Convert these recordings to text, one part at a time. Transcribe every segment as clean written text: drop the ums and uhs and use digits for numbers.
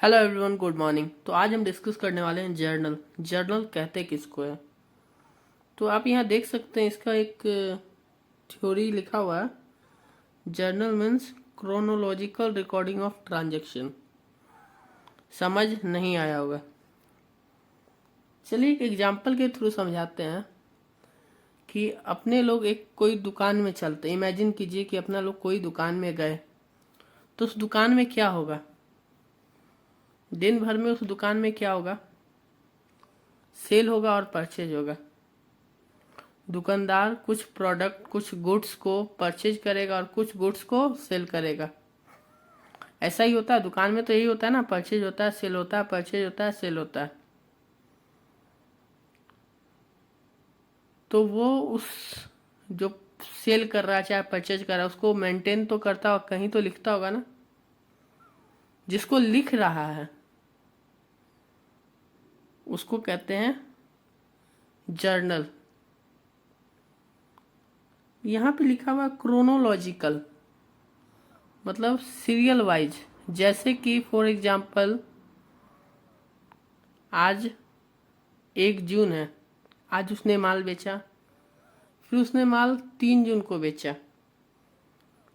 Hello everyone, good morning. तो आज हम डिस्कस करने वाले हैं जर्नल। जर्नल कहते किसको है? तो आप यहाँ देख सकते हैं, इसका एक थ्योरी लिखा हुआ है। Journal means chronological recording of transaction. समझ नहीं आया होगा। चलिए एक एग्जांपल के थ्रू समझाते हैं कि अपने लोग एक कोई दुकान में चलते। इमेजिन कीजिए कि अपना लोग कोई दुकान में गए, तो उस दुकान में क्या होगा? दिन भर में उस दुकान में क्या होगा? सेल होगा और परचेज होगा। दुकानदार कुछ प्रोडक्ट, कुछ गुड्स को परचेज करेगा और कुछ गुड्स को सेल करेगा। ऐसा ही होता है दुकान में, तो यही होता है ना, परचेज होता है, सेल होता है, परचेज होता है, सेल होता है। तो वो उस जो सेल कर रहा है चाहे परचेज कर रहा है, उसको मेंटेन तो करता होगा, कहीं तो लिखता होगा ना। जिसको लिख रहा है उसको कहते हैं जर्नल। यहाँ पे लिखा हुआ क्रोनोलॉजिकल, मतलब सीरियल वाइज। जैसे कि फॉर एग्जाम्पल आज 1 जून है, आज उसने माल बेचा, फिर उसने माल 3 जून को बेचा,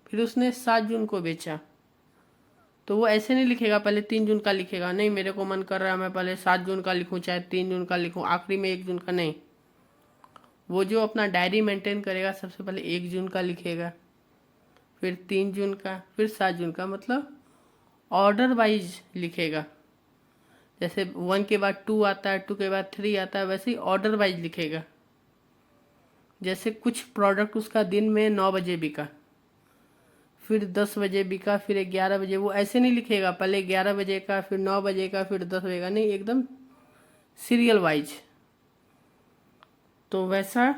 फिर उसने 7 जून को बेचा। तो वो ऐसे नहीं लिखेगा पहले 3 जून का लिखेगा, नहीं मेरे को मन कर रहा है मैं पहले 7 जून का लिखूं चाहे 3 जून का लिखूं, आखिरी में 1 जून का नहीं। वो जो अपना डायरी मेंटेन करेगा सबसे पहले 1 जून का लिखेगा, फिर 3 जून का, फिर 7 जून का, मतलब ऑर्डर वाइज लिखेगा। जैसे 1 के बाद 2 आता है, 2 के बाद 3 आता है, वैसे ही ऑर्डर वाइज लिखेगा। जैसे कुछ प्रोडक्ट उसका दिन में 9 बजे बिका, फिर 10 बजे बिका, फिर 11 बजे, वो ऐसे नहीं लिखेगा पहले 11 बजे का, फिर 9 बजे का, फिर 10 बजे का, नहीं, एकदम सीरियल वाइज। तो वैसा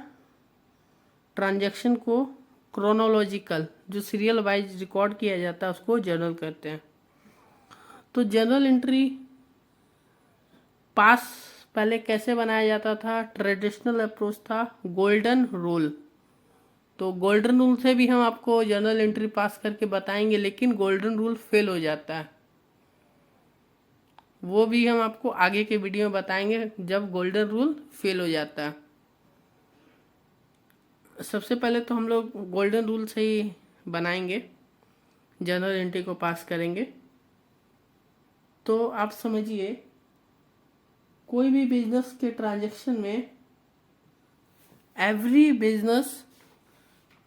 ट्रांजैक्शन को क्रोनोलॉजिकल, जो सीरियल वाइज रिकॉर्ड किया जाता है, उसको जर्नल कहते हैं। तो जर्नल एंट्री पास पहले कैसे बनाया जाता था? ट्रेडिशनल अप्रोच था, गोल्डन रूल। तो गोल्डन रूल से भी हम आपको जर्नल एंट्री पास करके बताएंगे, लेकिन गोल्डन रूल फेल हो जाता है। वो भी हम आपको आगे के वीडियो में बताएंगे जब गोल्डन रूल फेल हो जाता है। सबसे पहले तो हम लोग गोल्डन रूल से ही बनाएंगे, जर्नल एंट्री को पास करेंगे। तो आप समझिए, कोई भी बिजनेस के ट्रांजैक्शन में every business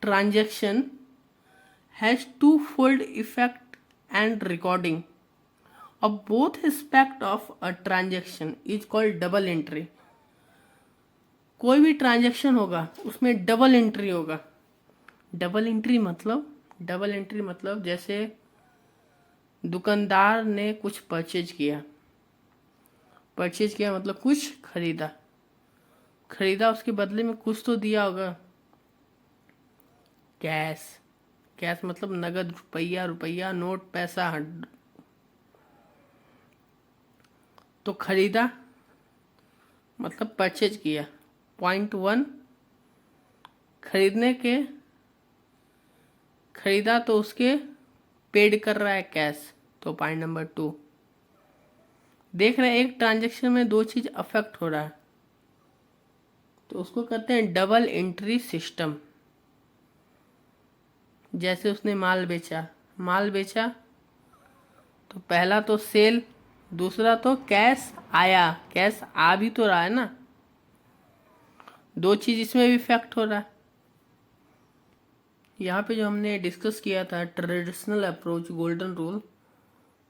transaction has twofold effect and recording of both aspect of a transaction is called double entry। कोई भी ट्रांजैक्शन होगा उसमें डबल एंट्री होगा। डबल एंट्री मतलब जैसे दुकानदार ने कुछ परचेज किया मतलब कुछ खरीदा, उसके बदले में कुछ तो दिया होगा। कैश मतलब नगद, रुपया नोट, पैसा। तो खरीदा मतलब परचेज किया। पॉइंट 1, खरीदा तो उसके पेड कर रहा है कैश। तो पॉइंट नंबर 2, देख रहे हैं एक ट्रांजैक्शन में 2 चीज अफेक्ट हो रहा है, तो उसको कहते हैं डबल एंट्री सिस्टम। जैसे उसने माल बेचा तो पहला तो सेल, दूसरा तो कैश आ भी तो रहा है ना। 2 चीज इसमें भी इफेक्ट हो रहा है। यहाँ पे जो हमने डिस्कस किया था ट्रेडिशनल अप्रोच, गोल्डन रूल,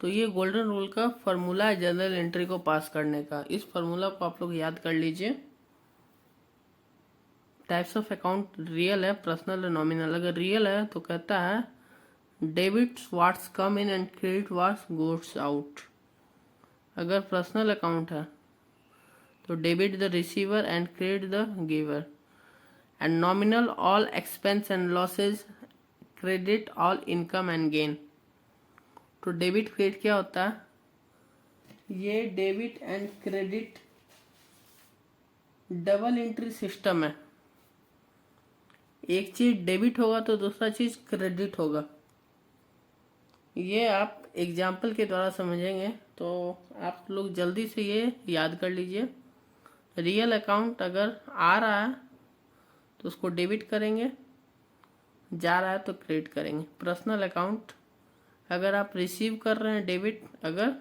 तो ये गोल्डन रूल का फॉर्मूला है जर्नल एंट्री को पास करने का। इस फॉर्मूला को आप लोग याद कर लीजिए। टाइप्स ऑफ अकाउंट रियल है, पर्सनल है, नॉमिनल। अगर रियल है तो कहता है debit what's come in and credit what's goes out. अगर पर्सनल अकाउंट है तो debit the receiver and credit the giver. And nominal all expense and losses, credit all income and gain. तो debit credit क्या होता है? ये debit and credit double entry system है। एक चीज डेबिट होगा तो दूसरा चीज क्रेडिट होगा। ये आप एग्जाम्पल के द्वारा समझेंगे तो तो आप लोग जल्दी से ये याद कर लीजिए। रियल अकाउंट अगर आ रहा है तो उसको डेबिट करेंगे, जा रहा है तो क्रेडिट करेंगे। पर्सनल अकाउंट अगर आप रिसीव कर रहे हैं डेबिट, अगर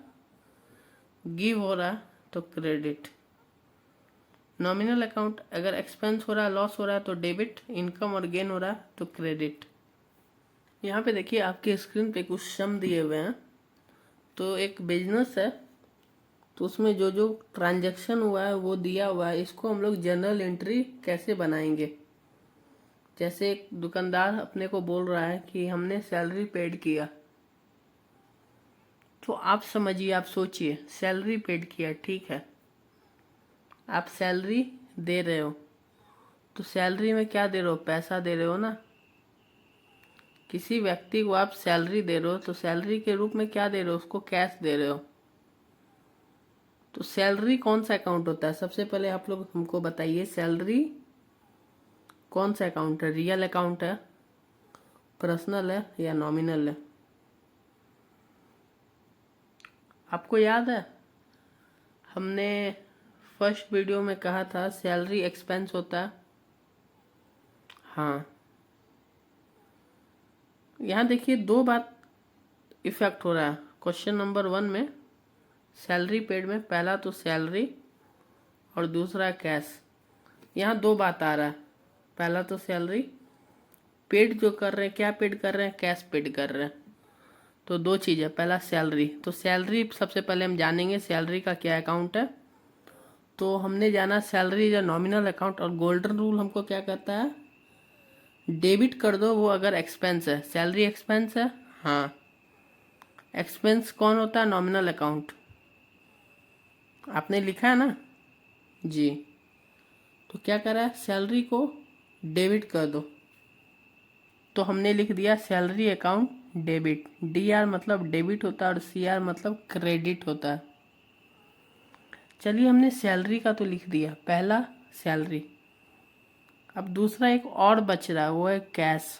गिव हो रहा है तो क्रेडिट। नॉमिनल अकाउंट अगर एक्सपेंस हो रहा है, लॉस हो रहा है तो डेबिट, इनकम और गेन हो रहा है तो क्रेडिट। यहाँ पे देखिए आपके स्क्रीन पे कुछ सम दिए हुए हैं। तो एक बिजनेस है तो उसमें जो जो ट्रांजैक्शन हुआ है वो दिया हुआ है, इसको हम लोग जर्नल एंट्री कैसे बनाएंगे। जैसे एक दुकानदार अपने को बोल रहा है कि हमने सैलरी पेड किया, तो आप समझिए, आप सोचिए, सैलरी पेड किया, ठीक है, आप सैलरी दे रहे हो तो सैलरी में क्या दे रहे हो, पैसा दे रहे हो ना। किसी व्यक्ति को आप सैलरी दे रहे हो तो सैलरी के रूप में क्या दे रहे हो, उसको कैश दे रहे हो। तो सैलरी कौन सा अकाउंट होता है, सबसे पहले आप लोग हमको बताइए, सैलरी कौन सा अकाउंट है, रियल अकाउंट है, पर्सनल है या नॉमिनल है। आपको याद है हमने फर्स्ट वीडियो में कहा था सैलरी एक्सपेंस होता है। हाँ, यहाँ देखिए दो बात इफेक्ट हो रहा है क्वेश्चन नंबर 1 में, सैलरी पेड में। पहला तो सैलरी और दूसरा कैश। यहाँ दो बात आ रहा है, पहला तो सैलरी पेड जो कर रहे हैं, क्या पेड कर रहे हैं, कैश पेड कर रहे हैं। तो दो चीज़ है, पहला सैलरी, तो सैलरी सबसे पहले हम जानेंगे सैलरी का क्या अकाउंट है। तो हमने जाना सैलरी या नॉमिनल अकाउंट, और गोल्डन रूल हमको क्या कहता है, डेबिट कर दो वो अगर एक्सपेंस है। सैलरी एक्सपेंस है, हाँ, एक्सपेंस कौन होता है, नॉमिनल अकाउंट। आपने लिखा है ना जी। तो क्या करा है, सैलरी को डेबिट कर दो, तो हमने लिख दिया सैलरी अकाउंट डेबिट। DR मतलब डेबिट होता है और CR मतलब क्रेडिट होता है। चलिए हमने सैलरी का तो लिख दिया, पहला सैलरी। अब दूसरा एक और बच रहा है, वो है कैश।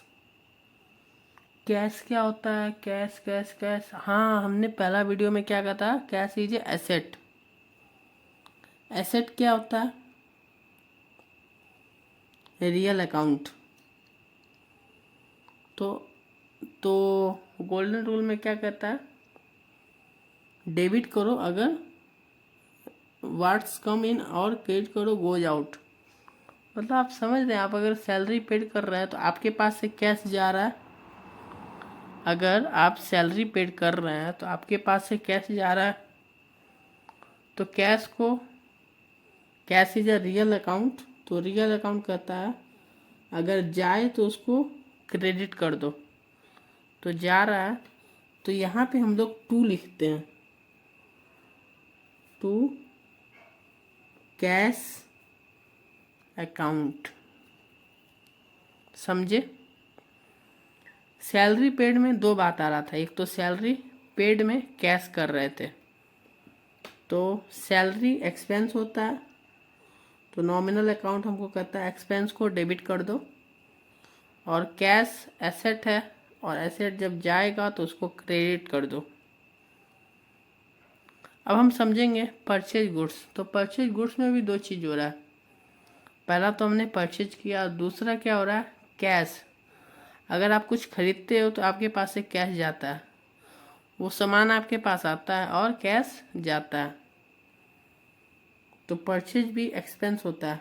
कैश क्या होता है, कैश कैश कैश, हाँ हमने पहला वीडियो में क्या कहा था, कैश इज एसेट। एसेट क्या होता है, रियल अकाउंट। तो गोल्डन रूल में क्या कहता है, डेबिट करो अगर व्हाट्स कम इन, और क्रेडिट करो गोज आउट। मतलब आप समझ रहे हैं, आप अगर सैलरी पेड कर रहे हैं तो आपके पास से कैश जा रहा है। अगर आप सैलरी पेड कर रहे हैं तो आपके पास से कैश जा रहा है, तो कैश को, cash is a real account, तो रियल अकाउंट कहता है अगर जाए तो उसको क्रेडिट कर दो। तो जा रहा है, तो यहाँ पे हम लोग टू लिखते हैं, टू कैश अकाउंट। समझे, सैलरी पेड में दो बात आ रहा था, एक तो सैलरी पेड में कैश कर रहे थे, तो सैलरी एक्सपेंस होता है, तो नॉमिनल अकाउंट हमको कहता है एक्सपेंस को डेबिट कर दो, और कैश एसेट है, और एसेट जब जाएगा तो उसको क्रेडिट कर दो। अब हम समझेंगे परचेज गुड्स। तो परचेज गुड्स में भी दो चीज़ हो रहा है, पहला तो हमने परचेज किया, दूसरा क्या हो रहा है, कैश। अगर आप कुछ खरीदते हो तो आपके पास से कैश जाता है, वो सामान आपके पास आता है और कैश जाता है। तो परचेज भी एक्सपेंस होता है।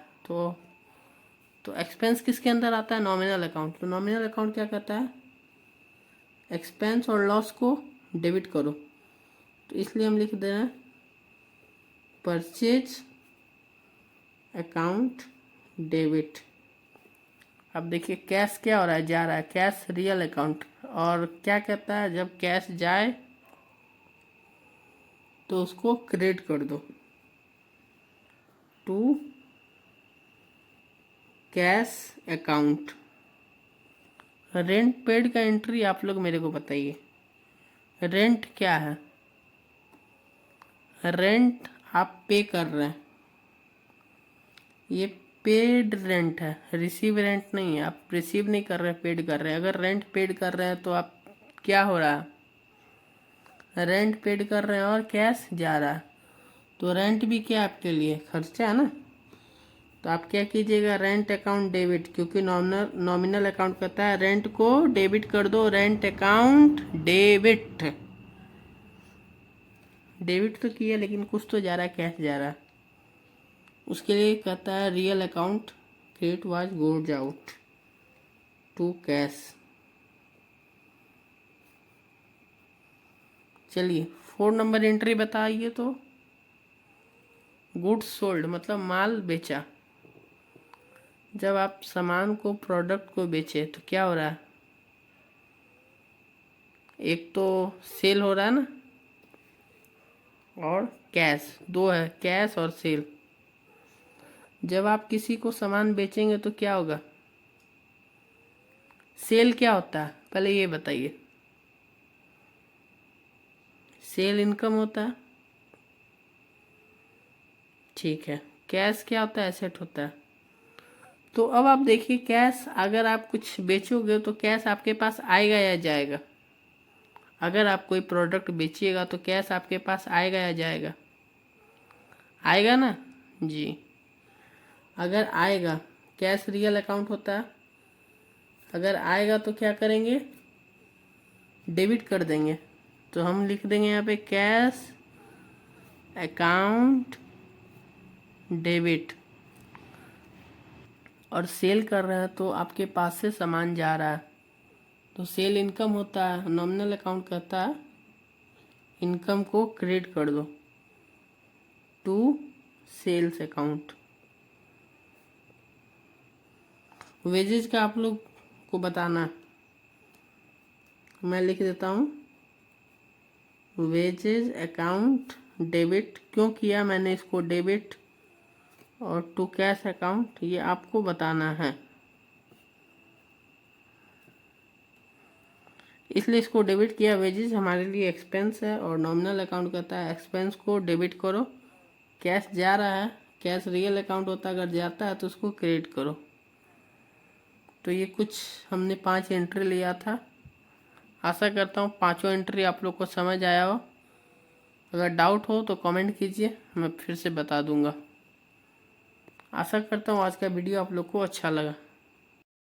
तो एक्सपेंस किसके अंदर आता है, नॉमिनल अकाउंट। तो नॉमिनल अकाउंट क्या कहता है, एक्सपेंस और लॉस को डेबिट करो, तो इसलिए हम लिख दे रहे हैं परचेज अकाउंट डेबिट। अब देखिए कैश क्या हो रहा है, जा रहा है, कैश रियल अकाउंट, और क्या कहता है जब कैश जाए तो उसको क्रेडिट कर दो, to cash account. Rent paid का एंट्री आप लोग मेरे को बताइए, रेंट क्या है, रेंट आप पे कर रहे हैं, ये पेड रेंट है, रिसीव रेंट नहीं है। आप रिसीव नहीं कर रहे, पेड कर रहे हैं। अगर रेंट पेड कर रहे हैं तो आप क्या हो रहा है, रेंट पेड कर रहे हैं और कैश जा रहा है, तो रेंट भी क्या आपके लिए खर्चा है ना। तो आप क्या कीजिएगा, रेंट अकाउंट डेबिट, क्योंकि नॉमिनल अकाउंट कहता है रेंट को डेबिट कर दो, रेंट अकाउंट डेबिट। डेबिट तो किया लेकिन कुछ तो जा रहा है, कैश जा रहा है, उसके लिए कहता है real account credit was goes out to cash. चलिए 4 नंबर एंट्री बताइए। तो गुड्स सोल्ड मतलब माल बेचा। जब आप सामान को, प्रोडक्ट को बेचे तो क्या हो रहा है, एक तो सेल हो रहा है ना, और कैश, दो है, कैश और सेल। जब आप किसी को सामान बेचेंगे तो क्या होगा, सेल क्या होता है पहले ये बताइए। सेल इनकम होता है, ठीक है। कैश क्या होता है, एसेट होता है। तो अब आप देखिए, कैश अगर आप कुछ बेचोगे तो कैश आपके पास आएगा या जाएगा। अगर आप कोई प्रोडक्ट बेचिएगा तो कैश आपके पास आएगा या जाएगा, आएगा ना जी। अगर आएगा, कैश रियल अकाउंट होता है, अगर आएगा तो क्या करेंगे, डेबिट कर देंगे। तो हम लिख देंगे यहाँ पे कैश अकाउंट डेबिट। और सेल कर रहे हैं तो आपके पास से सामान जा रहा है, तो सेल इनकम होता है। नॉमिनल अकाउंट कहता है इनकम को क्रेडिट कर दो टू सेल्स अकाउंट। वेजेज का आप लोग को बताना, मैं लिख देता हूँ वेजेज अकाउंट डेबिट। क्यों किया मैंने इसको डेबिट, और टू कैश अकाउंट ये आपको बताना है, इसलिए इसको डेबिट किया। वेजेज हमारे लिए एक्सपेंस है, और नॉमिनल अकाउंट कहता है एक्सपेंस को डेबिट करो। कैश जा रहा है, कैश रियल अकाउंट होता है, अगर जाता है तो उसको क्रेडिट करो। तो ये कुछ हमने 5 एंट्री लिया था। आशा करता हूँ 5 एंट्री आप लोग को समझ आया हो। अगर डाउट हो तो कमेंट कीजिए, मैं फिर से बता दूंगा। आशा करता हूँ आज का वीडियो आप लोग को अच्छा लगा।